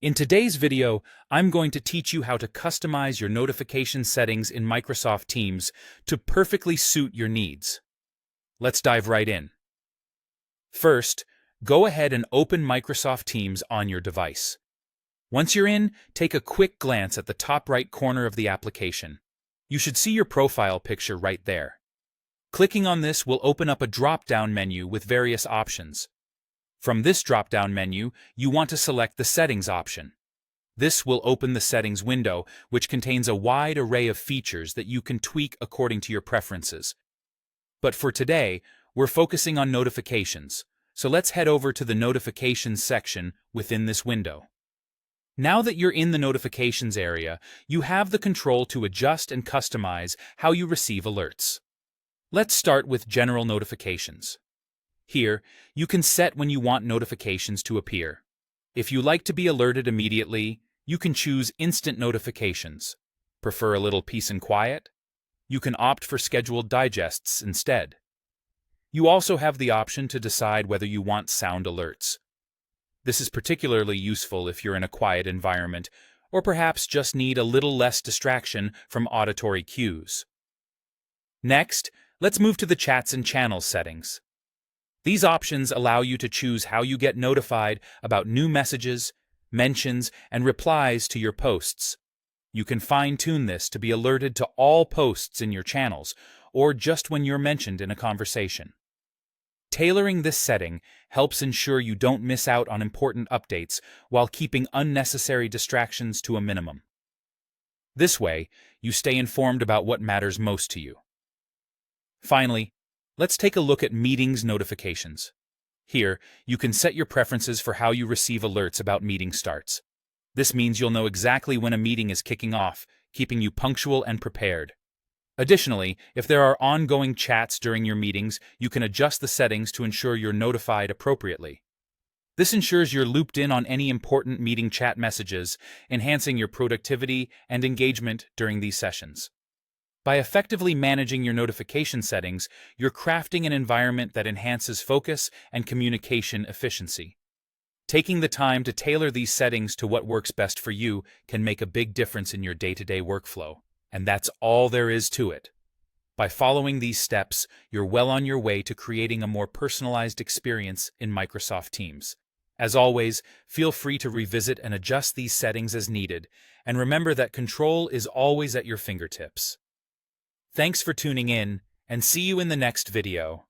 In today's video, I'm going to teach you how to customize your notification settings in Microsoft Teams to perfectly suit your needs. Let's dive right in. First, go ahead and open Microsoft Teams on your device. Once you're in, take a quick glance at the top right corner of the application. You should see your profile picture right there. Clicking on this will open up a drop-down menu with various options. From this drop-down menu, you want to select the Settings option. This will open the Settings window, which contains a wide array of features that you can tweak according to your preferences. But for today, we're focusing on notifications, so let's head over to the Notifications section within this window. Now that you're in the Notifications area, you have the control to adjust and customize how you receive alerts. Let's start with General Notifications. Here, you can set when you want notifications to appear. If you like to be alerted immediately, you can choose Instant Notifications. Prefer a little peace and quiet? You can opt for scheduled digests instead. You also have the option to decide whether you want sound alerts. This is particularly useful if you're in a quiet environment, or perhaps just need a little less distraction from auditory cues. Next, let's move to the Chats and Channels settings. These options allow you to choose how you get notified about new messages, mentions, and replies to your posts. You can fine-tune this to be alerted to all posts in your channels, or just when you're mentioned in a conversation. Tailoring this setting helps ensure you don't miss out on important updates while keeping unnecessary distractions to a minimum. This way, you stay informed about what matters most to you. Finally, let's take a look at Meetings notifications. Here, you can set your preferences for how you receive alerts about meeting starts. This means you'll know exactly when a meeting is kicking off, keeping you punctual and prepared. Additionally, if there are ongoing chats during your meetings, you can adjust the settings to ensure you're notified appropriately. This ensures you're looped in on any important meeting chat messages, enhancing your productivity and engagement during these sessions. By effectively managing your notification settings, you're crafting an environment that enhances focus and communication efficiency. Taking the time to tailor these settings to what works best for you can make a big difference in your day-to-day workflow. And that's all there is to it. By following these steps, you're well on your way to creating a more personalized experience in Microsoft Teams. As always, feel free to revisit and adjust these settings as needed, and remember that control is always at your fingertips. Thanks for tuning in, and see you in the next video.